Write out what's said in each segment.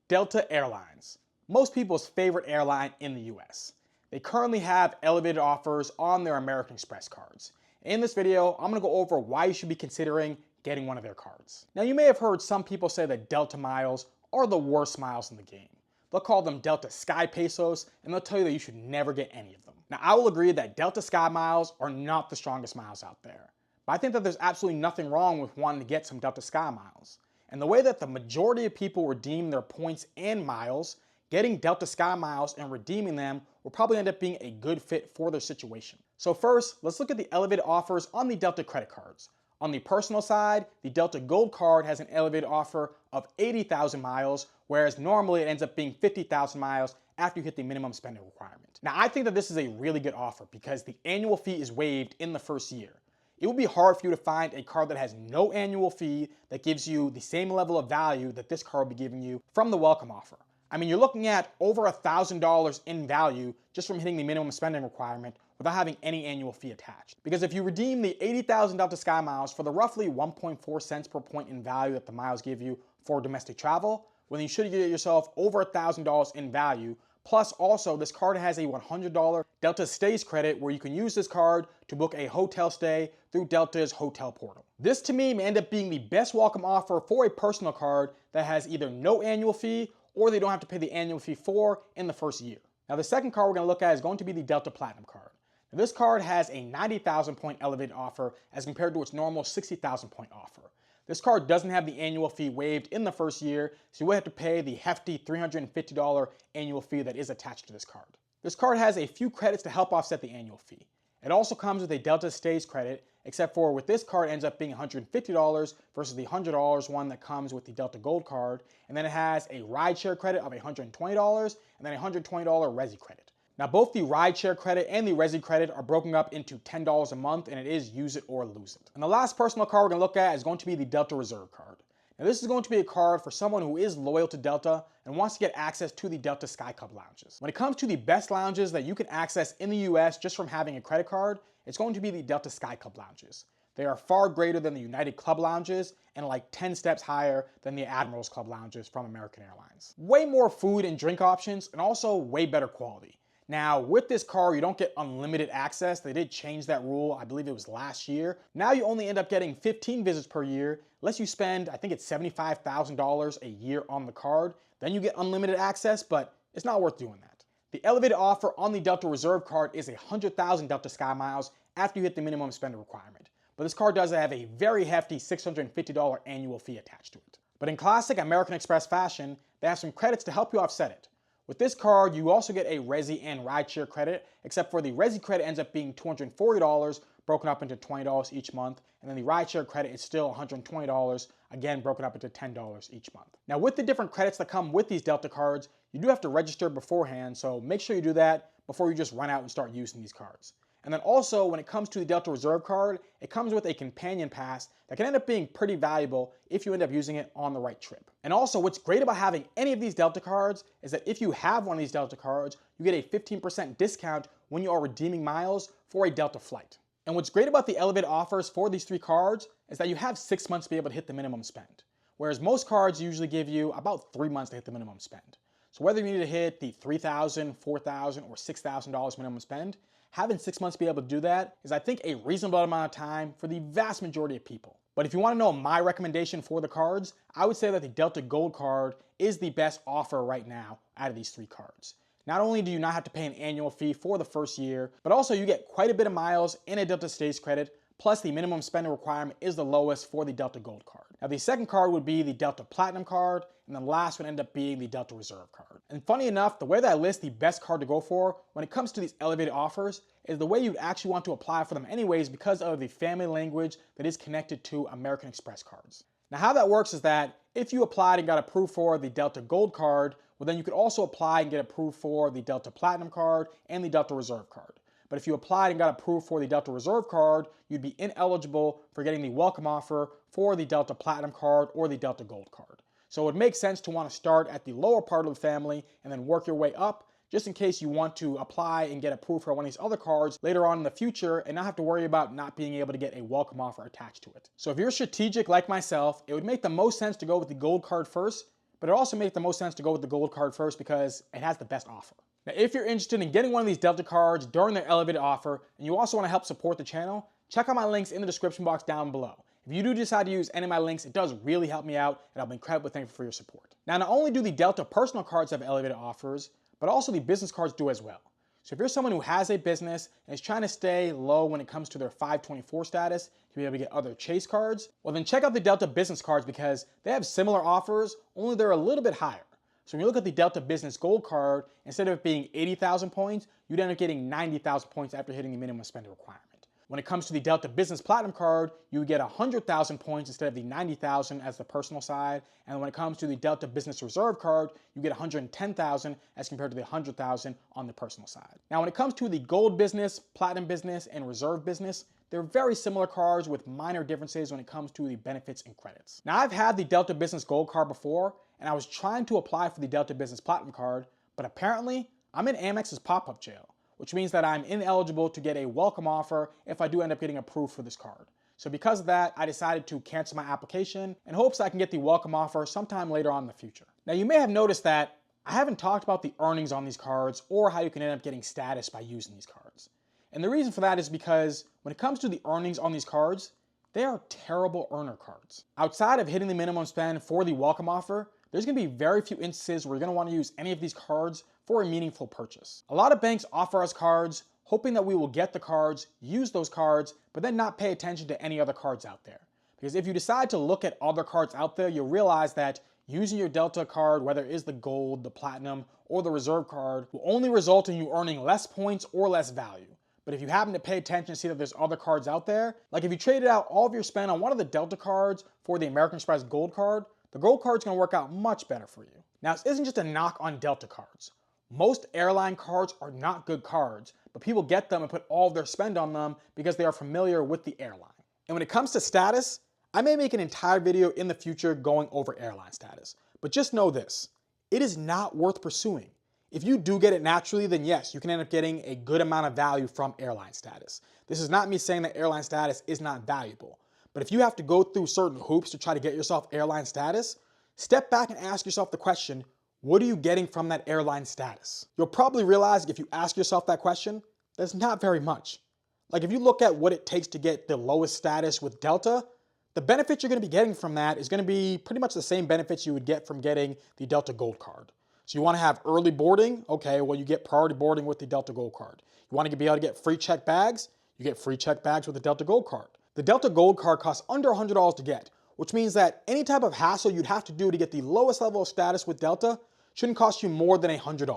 Delta Airlines, most people's favorite airline in the US. They currently have elevated offers on their American Express cards. In this video, I'm going to go over why you should be considering getting one of their cards. Now, you may have heard some people say that Delta miles are the worst miles in the game. They'll call them Delta Sky Pesos, and they'll tell you that you should never get any of them. Now, I will agree that Delta Sky miles are not the strongest miles out there, but I think that there's absolutely nothing wrong with wanting to get some Delta Sky miles. And the way that the majority of people redeem their points and miles, getting Delta Sky miles and redeeming them will probably end up being a good fit for their situation. So first, let's look at the elevated offers on the Delta credit cards. On the personal side, the Delta Gold card has an elevated offer of 80,000 miles, whereas normally it ends up being 50,000 miles after you hit the minimum spending requirement. Now, I think that this is a really good offer because the annual fee is waived in the first year. It would be hard for you to find a card that has no annual fee that gives you the same level of value that this card will be giving you from the welcome offer. I mean, you're looking at over $1,000 in value just from hitting the minimum spending requirement without having any annual fee attached. Because if you redeem the 80,000 Delta Sky miles for the roughly 1.4 cents per point in value that the miles give you for domestic travel, well, then you should get yourself over $1,000 in value. Plus, also, this card has a $100 Delta Stays credit where you can use this card to book a hotel stay through Delta's hotel portal. This, to me, may end up being the best welcome offer for a personal card that has either no annual fee or they don't have to pay the annual fee for in the first year. Now, the second card we're going to look at is going to be the Delta Platinum card. Now, this card has a 90,000 point elevated offer as compared to its normal 60,000 point offer. This card doesn't have the annual fee waived in the first year, so you will have to pay the hefty $350 annual fee that is attached to this card. This card has a few credits to help offset the annual fee. It also comes with a Delta Stays credit, except for with this card it ends up being $150 versus the $100 one that comes with the Delta Gold card, and then it has a rideshare credit of $120 and then a $120 Resi credit. Now, both the rideshare credit and the Resi credit are broken up into $10 a month, and it is use it or lose it. And the last personal card we're going to look at is going to be the Delta Reserve card. Now, this is going to be a card for someone who is loyal to Delta and wants to get access to the Delta Sky Club lounges. When it comes to the best lounges that you can access in the US just from having a credit card, it's going to be the Delta Sky Club lounges. They are far greater than the United Club lounges and like 10 steps higher than the Admirals Club lounges from American Airlines. Way more food and drink options and also way better quality. Now, with this card, you don't get unlimited access. They did change that rule, I believe it was last year. Now you only end up getting 15 visits per year, unless you spend, I think it's $75,000 a year on the card. Then you get unlimited access, but it's not worth doing that. The elevated offer on the Delta Reserve card is 100,000 Delta Sky miles after you hit the minimum spending requirement. But this card does have a very hefty $650 annual fee attached to it. But in classic American Express fashion, they have some credits to help you offset it. With this card, you also get a Resi and rideshare credit, except for the Resi credit ends up being $240, broken up into $20 each month, and then the rideshare credit is still $120, again broken up into $10 each month. Now, with the different credits that come with these Delta cards, you do have to register beforehand, so make sure you do that before you just run out and start using these cards. And then also, when it comes to the Delta Reserve card, it comes with a companion pass that can end up being pretty valuable if you end up using it on the right trip. And also, what's great about having any of these Delta cards is that if you have one of these Delta cards, you get a 15% discount when you are redeeming miles for a Delta flight. And what's great about the elevated offers for these three cards is that you have 6 months to be able to hit the minimum spend, whereas most cards usually give you about 3 months to hit the minimum spend. So whether you need to hit the $3,000, $4,000, or $6,000 minimum spend, having 6 months to be able to do that is, I think, a reasonable amount of time for the vast majority of people. But if you want to know my recommendation for the cards, I would say that the Delta Gold card is the best offer right now out of these three cards. Not only do you not have to pay an annual fee for the first year, but also you get quite a bit of miles and a Delta Stays credit, plus the minimum spending requirement is the lowest for the Delta Gold card. Now, the second card would be the Delta Platinum card, and the last would end up being the Delta Reserve card. And funny enough, the way that I list the best card to go for when it comes to these elevated offers is the way you'd actually want to apply for them anyways because of the family language that is connected to American Express cards. Now, how that works is that if you applied and got approved for the Delta Gold card, well, then you could also apply and get approved for the Delta Platinum card and the Delta Reserve card. But if you applied and got approved for the Delta Reserve card, you'd be ineligible for getting the welcome offer for the Delta Platinum card or the Delta Gold card. So it would make sense to want to start at the lower part of the family and then work your way up, just in case you want to apply and get approved for one of these other cards later on in the future and not have to worry about not being able to get a welcome offer attached to it. So if you're strategic like myself, it would make the most sense to go with the Gold card first, but it also makes the most sense to go with the Gold card first because it has the best offer. Now, if you're interested in getting one of these Delta cards during their elevated offer, and you also want to help support the channel, check out my links in the description box down below. If you do decide to use any of my links, it does really help me out, and I'll be incredibly thankful for your support. Now, not only do the Delta personal cards have elevated offers, but also the business cards do as well. So if you're someone who has a business and is trying to stay low when it comes to their 524 status to be able to get other Chase cards, well then check out the Delta business cards because they have similar offers, only they're a little bit higher. So when you look at the Delta Business Gold card, instead of it being 80,000 points, you'd end up getting 90,000 points after hitting the minimum spending requirement. When it comes to the Delta Business Platinum card, you would get 100,000 points instead of the 90,000 as the personal side. And when it comes to the Delta Business Reserve card, you get 110,000 as compared to the 100,000 on the personal side. Now, when it comes to the Gold Business, Platinum Business, and Reserve Business, they're very similar cards with minor differences when it comes to the benefits and credits. Now, I've had the Delta Business Gold card before, and I was trying to apply for the Delta Business Platinum card, but apparently I'm in Amex's pop-up jail, which means that I'm ineligible to get a welcome offer if I do end up getting approved for this card. So because of that, I decided to cancel my application in hopes I can get the welcome offer sometime later on in the future. Now, you may have noticed that I haven't talked about the earnings on these cards or how you can end up getting status by using these cards. And the reason for that is because when it comes to the earnings on these cards, they are terrible earner cards. Outside of hitting the minimum spend for the welcome offer, there's going to be very few instances where you're going to want to use any of these cards for a meaningful purchase. A lot of banks offer us cards hoping that we will get the cards, use those cards, but then not pay attention to any other cards out there. Because if you decide to look at other cards out there, you'll realize that using your Delta card, whether it is the Gold, the Platinum, or the Reserve card, will only result in you earning less points or less value. But if you happen to pay attention and see that there's other cards out there, like if you traded out all of your spend on one of the Delta cards for the American Express Gold card, the Gold card's gonna work out much better for you. Now, this isn't just a knock on Delta cards. Most airline cards are not good cards, but people get them and put all of their spend on them because they are familiar with the airline. And when it comes to status, I may make an entire video in the future going over airline status. But just know this, it is not worth pursuing. If you do get it naturally, then yes, you can end up getting a good amount of value from airline status. This is not me saying that airline status is not valuable. But if you have to go through certain hoops to try to get yourself airline status, step back and ask yourself the question, what are you getting from that airline status? You'll probably realize if you ask yourself that question, there's not very much. Like if you look at what it takes to get the lowest status with Delta, the benefits you're going to be getting from that is going to be pretty much the same benefits you would get from getting the Delta Gold card. So you want to have early boarding? Okay, well you get priority boarding with the Delta Gold card. You want to be able to get free check bags? You get free check bags with the Delta Gold card. The Delta Gold card costs under $100 to get, which means that any type of hassle you'd have to do to get the lowest level of status with Delta shouldn't cost you more than $100. And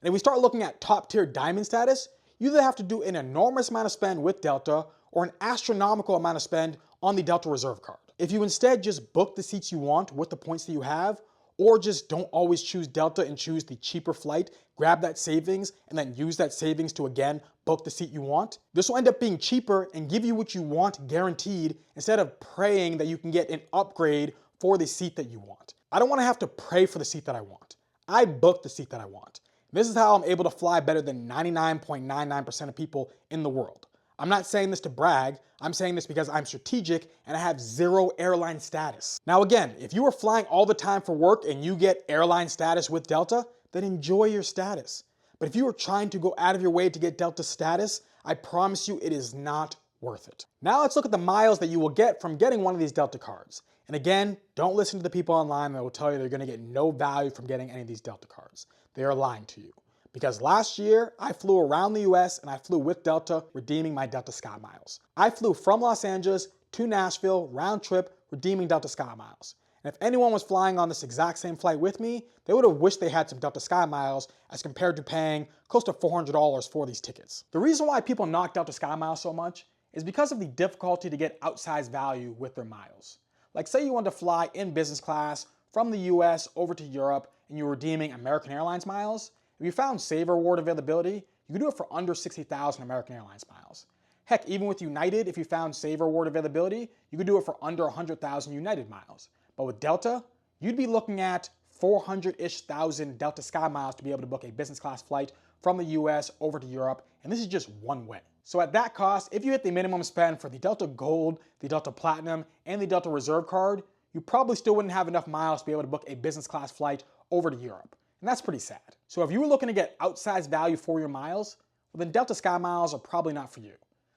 if we start looking at top tier diamond status, you either have to do an enormous amount of spend with Delta or an astronomical amount of spend on the Delta Reserve card. If you instead just book the seats you want with the points that you have, or just don't always choose Delta and choose the cheaper flight, grab that savings, and then use that savings to again book the seat you want, this will end up being cheaper and give you what you want guaranteed instead of praying that you can get an upgrade for the seat that you want. I don't want to have to pray for the seat that I want. I book the seat that I want. This is how I'm able to fly better than 99.99% of people in the world. I'm not saying this to brag, I'm saying this because I'm strategic and I have zero airline status. Now again, if you are flying all the time for work and you get airline status with Delta, then enjoy your status. But if you are trying to go out of your way to get Delta status, I promise you it is not worth it. Now let's look at the miles that you will get from getting one of these Delta cards. And again, don't listen to the people online that will tell you they're gonna get no value from getting any of these Delta cards. They are lying to you. Because last year, I flew around the US and I flew with Delta, redeeming my Delta Sky Miles. I flew from Los Angeles to Nashville, round trip, redeeming Delta Sky Miles. And if anyone was flying on this exact same flight with me, they would have wished they had some Delta Sky Miles as compared to paying close to $400 for these tickets. The reason why people knock Delta Sky Miles so much is because of the difficulty to get outsized value with their miles. Like say you want to fly in business class from the US over to Europe and you're redeeming American Airlines miles. If you found Saver Award availability, you could do it for under 60,000 American Airlines miles. Heck, even with United, if you found Saver Award availability, you could do it for under 100,000 United miles. But with Delta, you'd be looking at 400-ish thousand Delta Sky Miles to be able to book a business class flight from the US over to Europe, and this is just one way. So at that cost, if you hit the minimum spend for the Delta Gold, the Delta Platinum, and the Delta Reserve card, you probably still wouldn't have enough miles to be able to book a business class flight over to Europe. And that's pretty sad. So if you were looking to get outsized value for your miles, well then Delta Sky Miles are probably not for you.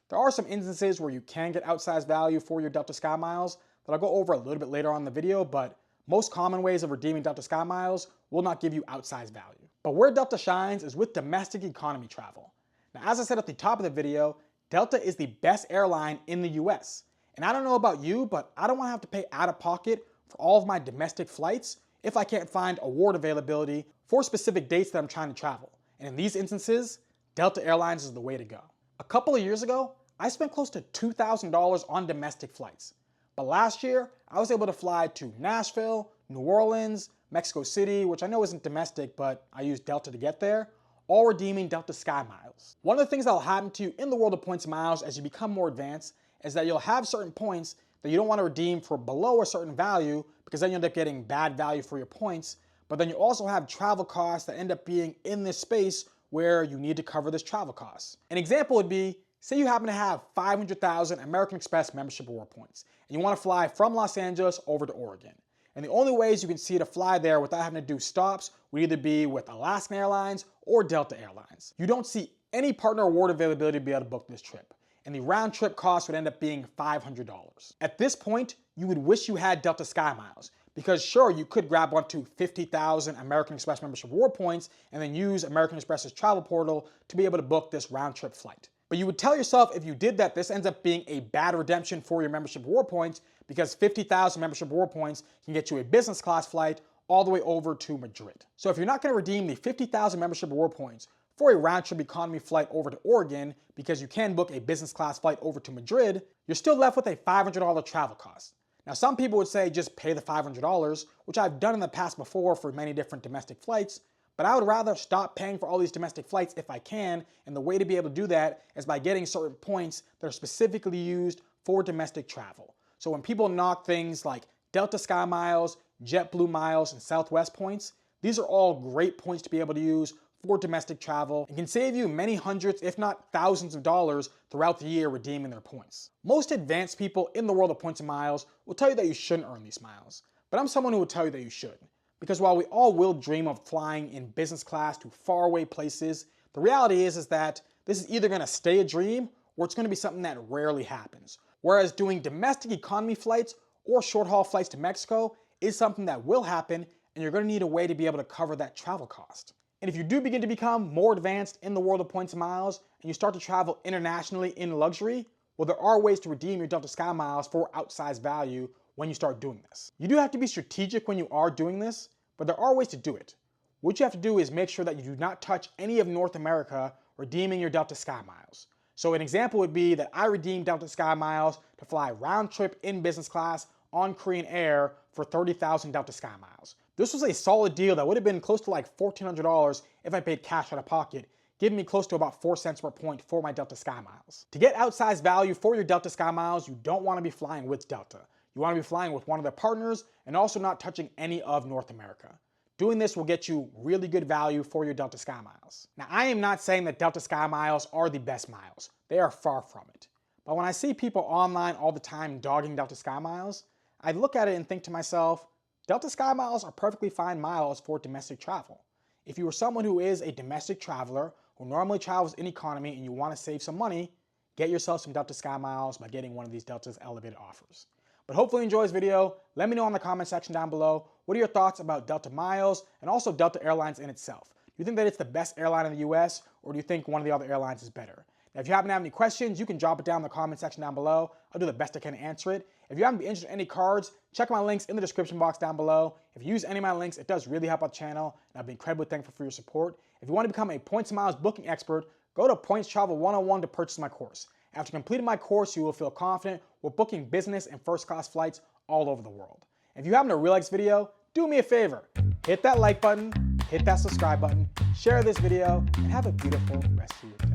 There are some instances where you can get outsized value for your Delta Sky Miles that I'll go over a little bit later on in the video, but most common ways of redeeming Delta Sky Miles will not give you outsized value. But where Delta shines is with domestic economy travel. Now, as I said at the top of the video, Delta is the best airline in the US. And I don't know about you, but I don't want to have to pay out of pocket for all of my domestic flights if I can't find award availability for specific dates that I'm trying to travel. And in these instances, Delta Airlines is the way to go. A couple of years ago, I spent close to $2,000 on domestic flights. But last year, I was able to fly to Nashville, New Orleans, Mexico City, which I know isn't domestic, but I used Delta to get there, all redeeming Delta Sky Miles. One of the things that will happen to you in the world of points and miles as you become more advanced is that you'll have certain points that you don't want to redeem for below a certain value because then you end up getting bad value for your points, but then you also have travel costs that end up being in this space where you need to cover this travel costs. An example would be, say you happen to have 500,000 American Express membership reward points, and you want to fly from Los Angeles over to Oregon. And the only ways you can see to fly there without having to do stops would either be with Alaskan Airlines or Delta Airlines. You don't see any partner award availability to be able to book this trip, and the round trip cost would end up being $500. At this point, you would wish you had Delta Sky Miles, because sure, you could grab onto 50,000 American Express membership reward points and then use American Express's travel portal to be able to book this round trip flight. But you would tell yourself if you did that, this ends up being a bad redemption for your membership reward points because 50,000 membership reward points can get you a business class flight all the way over to Madrid. So if you're not going to redeem the 50,000 membership reward points for a round trip economy flight over to Oregon because you can book a business class flight over to Madrid, you're still left with a $500 travel cost. Now some people would say just pay the $500, which I've done in the past before for many different domestic flights, but I would rather stop paying for all these domestic flights if I can, and the way to be able to do that is by getting certain points that are specifically used for domestic travel. So when people knock things like Delta Sky Miles, JetBlue Miles, and Southwest points, these are all great points to be able to use for domestic travel and can save you many hundreds, if not thousands of dollars throughout the year redeeming their points. Most advanced people in the world of points and miles will tell you that you shouldn't earn these miles, but I'm someone who will tell you that you should. Because while we all will dream of flying in business class to faraway places, the reality is that this is either going to stay a dream or it's going to be something that rarely happens. Whereas doing domestic economy flights or short haul flights to Mexico is something that will happen, and you're going to need a way to be able to cover that travel cost. And if you do begin to become more advanced in the world of points and miles and you start to travel internationally in luxury, well, there are ways to redeem your Delta Sky Miles for outsized value when you start doing this. You do have to be strategic when you are doing this, but there are ways to do it. What you have to do is make sure that you do not touch any of North America redeeming your Delta Sky Miles. So an example would be that I redeemed Delta Sky Miles to fly round trip in business class on Korean Air for 30,000 Delta Sky Miles. This was a solid deal that would have been close to like $1,400 if I paid cash out of pocket, giving me close to about 4 cents per point for my Delta Sky Miles. To get outsized value for your Delta Sky Miles, you don't want to be flying with Delta. You want to be flying with one of their partners and also not touching any of North America. Doing this will get you really good value for your Delta Sky Miles. Now, I am not saying that Delta Sky Miles are the best miles. They are far from it. But when I see people online all the time dogging Delta Sky Miles, I look at it and think to myself, Delta Sky Miles are perfectly fine miles for domestic travel. If you are someone who is a domestic traveler who normally travels in economy and you want to save some money, get yourself some Delta Sky Miles by getting one of these Delta's elevated offers. But hopefully you enjoy this video. Let me know in the comment section down below, what are your thoughts about Delta Miles and also Delta Airlines in itself? Do you think that it's the best airline in the US, or do you think one of the other airlines is better? Now, if you happen to have any questions, you can drop it down in the comment section down below. I'll do the best I can to answer it. If you happen to be interested in any cards, check my links in the description box down below. If you use any of my links, it does really help out the channel, and I'd be incredibly thankful for your support. If you want to become a points and miles booking expert, go to Points Travel 101 to purchase my course. After completing my course, you will feel confident with booking business and first class flights all over the world. If you happen to realize this video, do me a favor. Hit that like button, hit that subscribe button, share this video, and have a beautiful rest of your day.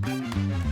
Peace.